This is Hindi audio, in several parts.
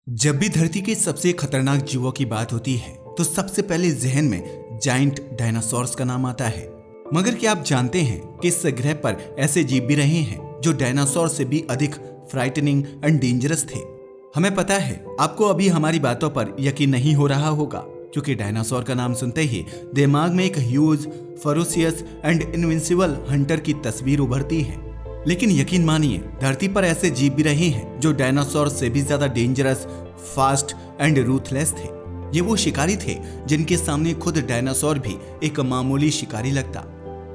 जब भी धरती के सबसे खतरनाक जीवों की बात होती है तो सबसे पहले जहन में जाइंट डायनासोर्स का नाम आता है। मगर क्या आप जानते हैं कि इस ग्रह पर ऐसे जीव भी रहे हैं जो डायनासोर से भी अधिक फ्राइटनिंग एंड डेंजरस थे। हमें पता है आपको अभी हमारी बातों पर यकीन नहीं हो रहा होगा, क्योंकि डायनासोर का नाम सुनते ही दिमाग में एक ह्यूज, फरोसियस एंड इनविंसिबल हंटर की तस्वीर उभरती है। लेकिन यकीन मानिए, धरती पर ऐसे जीव भी रहे हैं जो डायनासोर से भी ज्यादा डेंजरस, फास्ट एंड रूथलेस थे। ये वो शिकारी थे जिनके सामने खुद डायनासोर भी एक मामूली शिकारी लगता।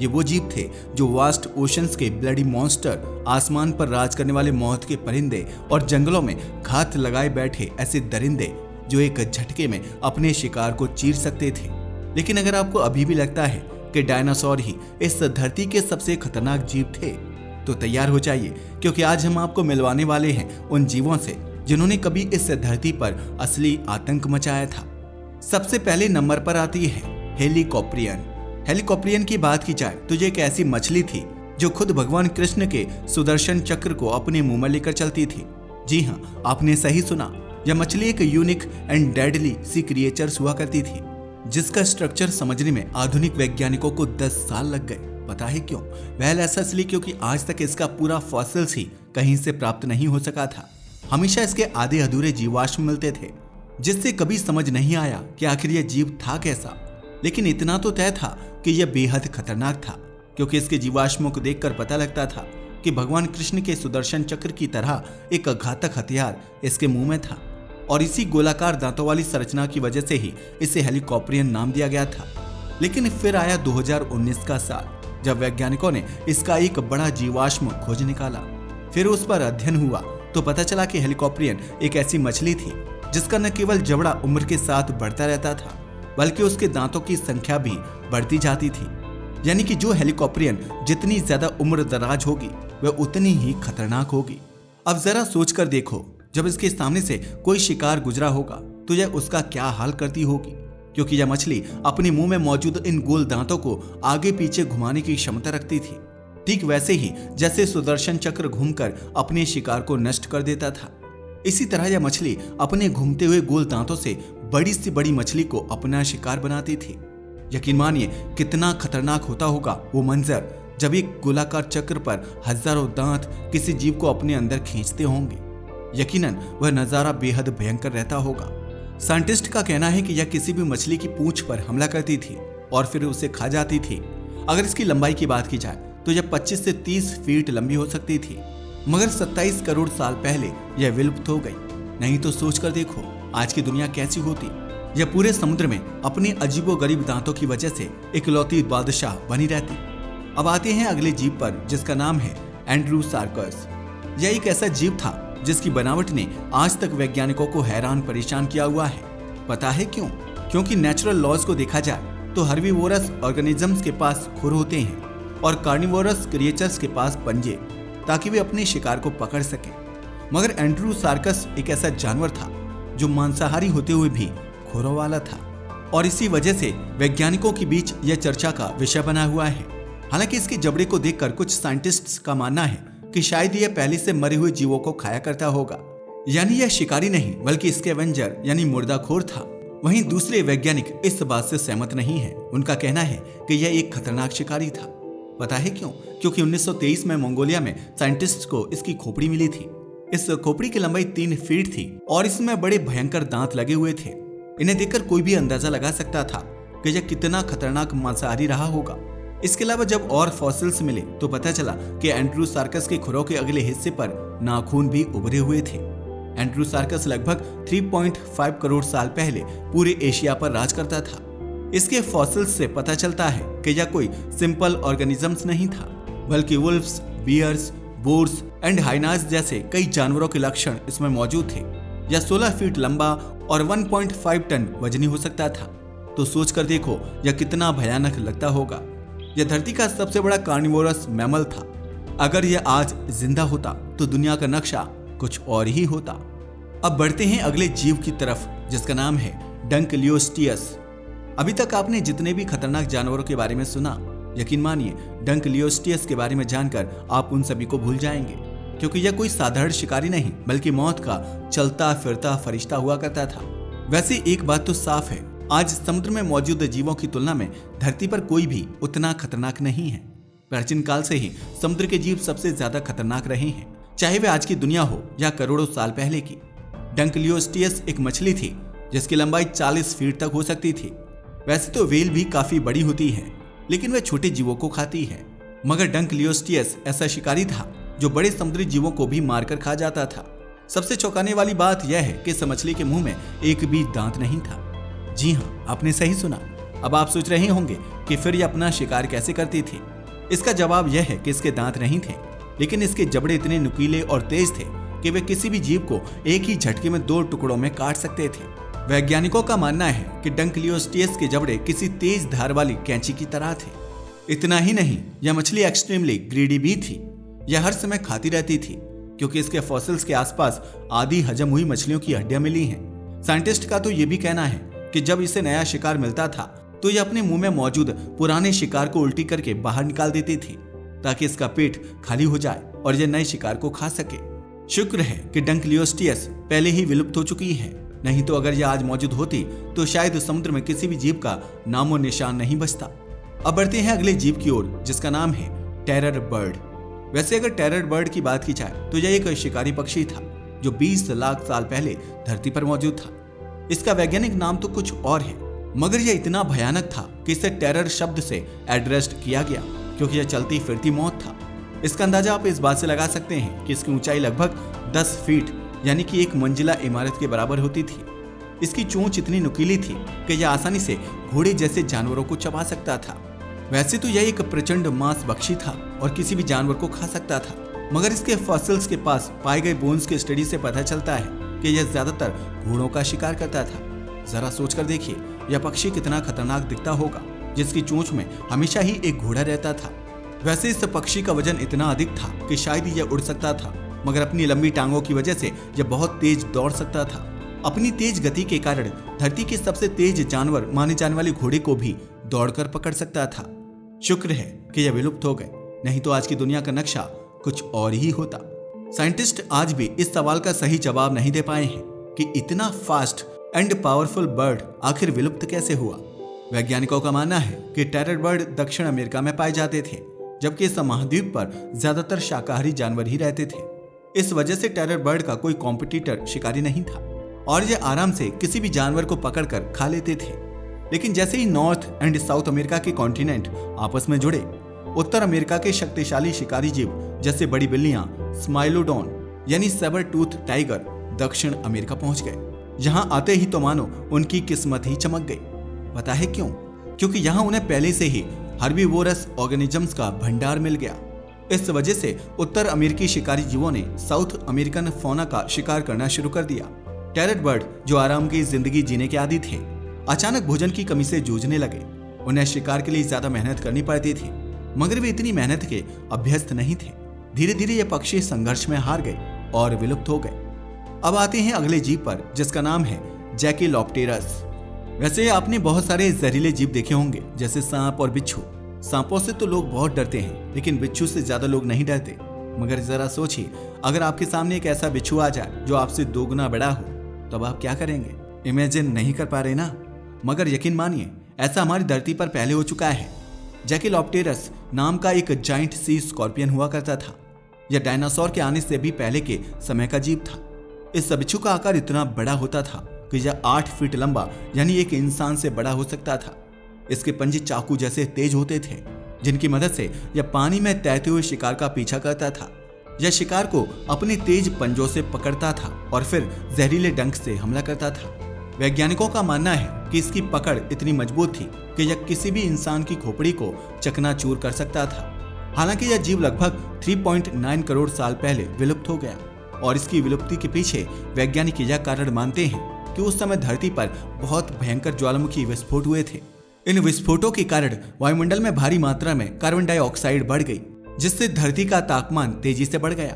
ये वो जीव थे जो वास्ट ओशंस के ब्लडी मॉन्स्टर, आसमान पर राज करने वाले मौत के परिंदे और जंगलों में घात लगाए बैठे ऐसे दरिंदे जो एक झटके में अपने शिकार को चीर सकते थे। लेकिन अगर आपको अभी भी लगता है कि डायनासोर ही इस धरती के सबसे खतरनाक जीव थे, तो तैयार हो जाइए, क्योंकि आज हम आपको मिलवाने वाले हैं उन जीवों से जिन्होंने कभी इस धरती पर असली आतंक मचाया था। सबसे पहले नंबर पर आती है हेलिकॉप्टरियन। हेलिकॉप्टरियन की बात की जाए तो ये एक ऐसी मछली थी जो खुद भगवान कृष्ण के सुदर्शन चक्र को अपने मुंह में लेकर चलती थी। जी हाँ, आपने सही सुना, यह मछली एक unique and deadly sea creatures हुआ करती थी, जिसका स्ट्रक्चर समझने में आधुनिक वैज्ञानिकों को 10 साल लग गए। पता है क्यों? वह ऐसा इसलिए क्योंकि आज तक इसका पूरा फॉसिल्स ही कहीं से प्राप्त नहीं हो सका था। हमेशा इसके आधे अधूरे जीवाश्म मिलते थे, जिससे कभी समझ नहीं आया कि आखिर यह जीव था कैसा। लेकिन इतना तो तय था कि यह बेहद खतरनाक था, क्योंकि इसके जीवाश्मों को देखकर पता लगता था कि भगवान कृष्ण के सुदर्शन चक्र की तरह एक घातक हथियार इसके मुंह में था, और इसी गोलाकार दांतों वाली संरचना की वजह से ही इसे हेलिकॉप्टरियन नाम दिया गया था। लेकिन फिर आया 2019 का साल, जब वैज्ञानिकों ने इसका एक बड़ा जीवाश्म खोज निकाला। फिर उस पर अध्ययन हुआ तो पता चला कि हेलिकॉप्टरियन एक ऐसी मछली थी जिसका न केवल जबड़ा उम्र के साथ बढ़ता रहता था, बल्कि उसके दांतों की संख्या भी बढ़ती जाती थी। यानी कि जो हेलिकॉप्टरियन जितनी ज्यादा उम्र दराज होगी वह उतनी ही खतरनाक होगी। अब जरा सोच कर देखो, जब इसके सामने से कोई शिकार गुजरा होगा तो यह उसका क्या हाल करती होगी, क्योंकि यह मछली अपने मुंह में मौजूद इन गोल दांतों को आगे पीछे घुमाने की क्षमता रखती थी, ठीक वैसे ही जैसे सुदर्शन चक्र घूमकर अपने शिकार को नष्ट कर देता था। इसी तरह यह मछली अपने घूमते हुए गोल दांतों से बड़ी से बड़ी मछली को अपना शिकार बनाती थी। यकीन मानिए, कितना खतरनाक होता होगा वो मंजर जब एक गोलाकार चक्र पर हजारों दांत किसी जीव को अपने अंदर खींचते होंगे। यकीनन वह नजारा बेहद भयंकर रहता होगा। साइंटिस्ट का कहना है कि यह किसी भी मछली की पूंछ पर हमला करती थी और फिर उसे खा जाती थी। अगर इसकी लंबाई की बात की जाए तो यह 25 से 30 फीट लंबी हो सकती थी, मगर 27 करोड़ साल पहले यह विलुप्त हो गई। नहीं तो सोच कर देखो आज की दुनिया कैसी होती। यह पूरे समुद्र में अपने अजीबोगरीब दांतों की वजह से इकलौती बादशाह बनी रहती। अब आते हैं अगले जीव पर, जिसका नाम है एंड्रोसार्कस। यह एक ऐसा जीव था जिसकी बनावट ने आज तक वैज्ञानिकों को हैरान परेशान किया हुआ है। पता है क्यों? क्योंकि नेचुरल लॉज को देखा जाए तो हर्बीवोरस ऑर्गेनिजम्स के पास खुर होते हैं और कार्निवोरस क्रिएचर्स के पास पंजे, ताकि वे अपने शिकार को पकड़ सके। मगर एंड्रोसार्कस एक ऐसा जानवर था जो मांसाहारी होते हुए भी खुरों वाला था, और इसी वजह से वैज्ञानिकों के बीच यह चर्चा का विषय बना हुआ है। हालांकि इसके जबड़े को देखकर कुछ साइंटिस्ट्स का मानना है कि शायद यह पहले से मरे हुए जीवों को खाया करता होगा, यानी यह शिकारी नहीं बल्कि स्कैवेंजर यानी मुर्दाखोर था। वहीं दूसरे वैज्ञानिक इस बात से सहमत नहीं है। उनका कहना है कि यह एक खतरनाक शिकारी था। पता है क्यों? क्योंकि 1923 में मंगोलिया में साइंटिस्ट्स को इसकी खोपड़ी मिली थी। इस खोपड़ी की लंबाई 3 फीट थी और इसमें बड़े भयंकर दांत लगे हुए थे। इन्हें देखकर कोई भी अंदाजा लगा सकता था कि यह कितना खतरनाक मांसाहारी रहा होगा। इसके अलावा जब और फॉसिल्स मिले तो पता चला कि एंड्रोसार्कस के खुरों के अगले हिस्से पर नाखून भी उभरे हुए थे। एंड्रोसार्कस लगभग 3.5 करोड़ साल पहले पूरे एशिया पर राज करता था। इसके फॉसिल्स से पता चलता है कि यह कोई सिंपल ऑर्गेनिजम्स नहीं था, बल्कि wolves, bears, boars and hyenas जैसे कई जानवरों के लक्षण इसमें मौजूद थे। यह 16 फीट लंबा और 1.5 टन वजनी हो सकता था। तो सोच कर देखो यह कितना भयानक लगता होगा। यह धरती का सबसे बड़ा कार्निवोरस मैमल था। अगर यह आज जिंदा होता तो दुनिया का नक्शा कुछ और ही होता। अब बढ़ते हैं अगले जीव की तरफ, जिसका नाम है डंकलियोस्टियस। अभी तक आपने जितने भी खतरनाक जानवरों के बारे में सुना, यकीन मानिए डंकलियोस्टियस के बारे में जानकर आप उन सभी को भूल जाएंगे। क्योंकि यह कोई साधारण शिकारी नहीं बल्कि मौत का चलता फिरता फरिश्ता हुआ करता था। वैसे एक बात तो साफ है, आज समुद्र में मौजूद जीवों की तुलना में धरती पर कोई भी उतना खतरनाक नहीं है। प्राचीन काल से ही समुद्र के जीव सबसे ज्यादा खतरनाक रहे हैं, चाहे वे आज की दुनिया हो या करोड़ों साल पहले की। डंकलियोस्टियस एक मछली थी जिसकी लंबाई 40 फीट तक हो सकती थी। वैसे तो व्हेल भी काफी बड़ी होती है, लेकिन वह छोटे जीवों को खाती है। मगर डंकलियोस्टियस ऐसा शिकारी था जो बड़े समुद्री जीवों को भी मारकर खा जाता था। सबसे चौंकाने वाली बात यह है कि इस मछली के मुंह में एक भी दांत नहीं था। जी हाँ, आपने सही सुना। अब आप सोच रहे होंगे कि फिर यह अपना शिकार कैसे करती थी। इसका जवाब यह है कि इसके दांत नहीं थे, लेकिन इसके जबड़े इतने नुकीले और तेज थे कि वे किसी भी जीव को एक ही झटके में 2 टुकड़ों में काट सकते थे। वैज्ञानिकों का मानना है कि डंकलियोस्टियस के जबड़े किसी तेज धार वाली कैंची की तरह थे। इतना ही नहीं, यह मछली एक्सट्रीमली ग्रीडी भी थी। यह हर समय खाती रहती थी क्योंकि इसके फॉसिल्स के आसपास आधी हजम हुई मछलियों की हड्डियां मिली हैं। साइंटिस्ट का तो यह भी कहना है कि जब इसे नया शिकार मिलता था तो यह अपने मुंह में मौजूद पुराने शिकार को उल्टी करके बाहर निकाल देती थी ताकि इसका पेट खाली हो जाए और यह नए शिकार को खा सके। शुक्र है कि डंकलियोस्टियस पहले ही विलुप्त हो चुकी है, नहीं तो अगर यह आज मौजूद होती तो शायद समुद्र में किसी भी जीव का नामो निशान नहीं बचता। अब बढ़ते हैं अगले जीव की ओर जिसका नाम है टेरर बर्ड। वैसे अगर टेरर बर्ड की बात की जाए तो यह एक शिकारी पक्षी था जो 20 लाख साल पहले धरती पर मौजूद था। इसका वैज्ञानिक नाम तो कुछ और है, मगर यह इतना भयानक था कि इसे टेरर शब्द से एड्रेस्ड किया गया क्योंकि यह चलती फिरती मौत था। इसका अंदाजा आप इस बात से लगा सकते हैं कि इसकी ऊंचाई लगभग 10 फीट यानी कि एक मंजिला इमारत के बराबर होती थी। इसकी चोंच इतनी नुकीली थी कि यह आसानी से घोड़े जैसे जानवरों को चबा सकता था। वैसे तो यह एक प्रचंड मांसभक्षी था और किसी भी जानवर को खा सकता था, मगर इसके फॉसिल्स के पास पाए गए बोन्स के स्टडी से पता चलता है कि यह ज्यादातर घोड़ों का शिकार करता था। जरा सोचकर देखिए, यह पक्षी कितना खतरनाक दिखता होगा जिसकी चोंच में हमेशा ही एक घोड़ा रहता था। वैसे इस पक्षी का वजन इतना अधिक था कि शायद यह उड़ सकता था, मगर अपनी लंबी टांगों की वजह से यह बहुत तेज दौड़ सकता था। अपनी तेज गति के कारण धरती के सबसे तेज जानवर माने जाने वाले घोड़े को भी दौड़कर पकड़ सकता था। शुक्र है कि यह विलुप्त हो गए, नहीं तो आज की दुनिया का नक्शा कुछ और ही होता। साइंटिस्ट आज भी इस सवाल का सही जवाब नहीं दे पाए हैं कि इतना फास्ट एंड पावरफुल बर्ड आखिर विलुप्त कैसे हुआ। वैज्ञानिकों का मानना है कि टेरर बर्ड दक्षिण अमेरिका में पाए जाते थे, जबकि इस महाद्वीप पर ज्यादातर शाकाहारी जानवर ही रहते थे। इस वजह से टेरर बर्ड का कोई कॉम्पिटिटर शिकारी नहीं था और यह आराम से किसी भी जानवर को पकड़कर खा लेते थे। लेकिन जैसे ही नॉर्थ एंड साउथ अमेरिका के कॉन्टिनेंट आपस में जुड़े, उत्तर अमेरिका के शक्तिशाली शिकारी जीव जैसे बड़ी बिल्लियां स्माइलोडोन यानी सेबर टूथ टाइगर दक्षिण अमेरिका पहुंच गए। यहां आते ही तो मानो उनकी किस्मत ही चमक गई। पता है क्यों? क्योंकि यहां उन्हें पहले से ही हर्बीवोरस ऑर्गेनिजम्स का भंडार मिल गया। इस वजह से उत्तर अमेरिकी शिकारी जीवों ने साउथ अमेरिकन फौना का शिकार करना शुरू कर दिया। टेरर बर्ड जो आराम की जिंदगी जीने के आदी थे, अचानक भोजन की कमी से जूझने लगे। उन्हें शिकार के लिए ज्यादा मेहनत करनी पड़ती थी, मगर वे इतनी मेहनत के अभ्यस्त नहीं थे। धीरे धीरे ये पक्षी संघर्ष में हार गए और विलुप्त हो गए। अब आते हैं अगले जीव पर जिसका नाम है जैकिलोप्टेरस। वैसे आपने बहुत सारे जहरीले जीव देखे होंगे जैसे सांप और बिच्छू। सांपों से तो लोग बहुत डरते हैं, लेकिन बिच्छू से ज्यादा लोग नहीं डरते। मगर जरा सोचिए, अगर आपके सामने एक ऐसा बिच्छू आ जाए जो आपसे 2 गुना बड़ा हो, तब आप क्या करेंगे? इमेजिन नहीं कर पा रहे ना? मगर यकीन मानिए, ऐसा हमारी धरती पर पहले हो चुका है। जैकिलोप्टेरस नाम का एक जाइंट सी स्कॉर्पियन हुआ करता था। यह डायनासोर के आने से भी पहले के समय का जीव था। इस बिच्छू का आकार इतना बड़ा होता था कि यह 8 फीट लंबा यानी एक इंसान से बड़ा हो सकता था। इसके पंजे चाकू जैसे तेज होते थे, जिनकी मदद से यह पानी में तैरते हुए शिकार का पीछा करता था। यह शिकार को अपने तेज पंजों से पकड़ता था और फिर जहरीले डंक से हमला करता था। वैज्ञानिकों का मानना है कि इसकी पकड़ इतनी मजबूत थी कि यह किसी भी इंसान की खोपड़ी को चकनाचूर कर सकता था। हालांकि यह जीव लगभग 3.9 करोड़ साल पहले विलुप्त हो गया और इसकी विलुप्ति के पीछे वैज्ञानिक यह कारण मानते हैं कि उस समय धरती पर बहुत भयंकर ज्वालामुखी विस्फोट हुए थे। इन विस्फोटों के कारण वायुमंडल में भारी मात्रा में कार्बन डाइऑक्साइड बढ़ गई, जिससे धरती का तापमान तेजी से बढ़ गया।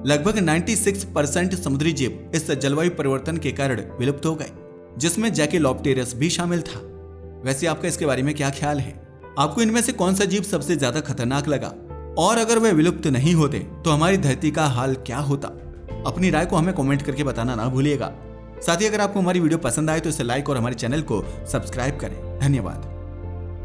लगभग 96% समुद्री जीव इस जलवायु परिवर्तन के कारण विलुप्त हो गए, जिसमें जैकिलोप्टेरस भी शामिल था। वैसे आपका इसके बारे में क्या ख्याल है? आपको इनमें से कौन सा जीव सबसे ज्यादा खतरनाक लगा? और अगर वे विलुप्त नहीं होते तो हमारी धरती का हाल क्या होता? अपनी राय को हमें कमेंट करके बताना ना भूलिएगा। साथ ही अगर आपको हमारी वीडियो पसंद आए तो इसे लाइक और हमारे चैनल को सब्सक्राइब करें। धन्यवाद।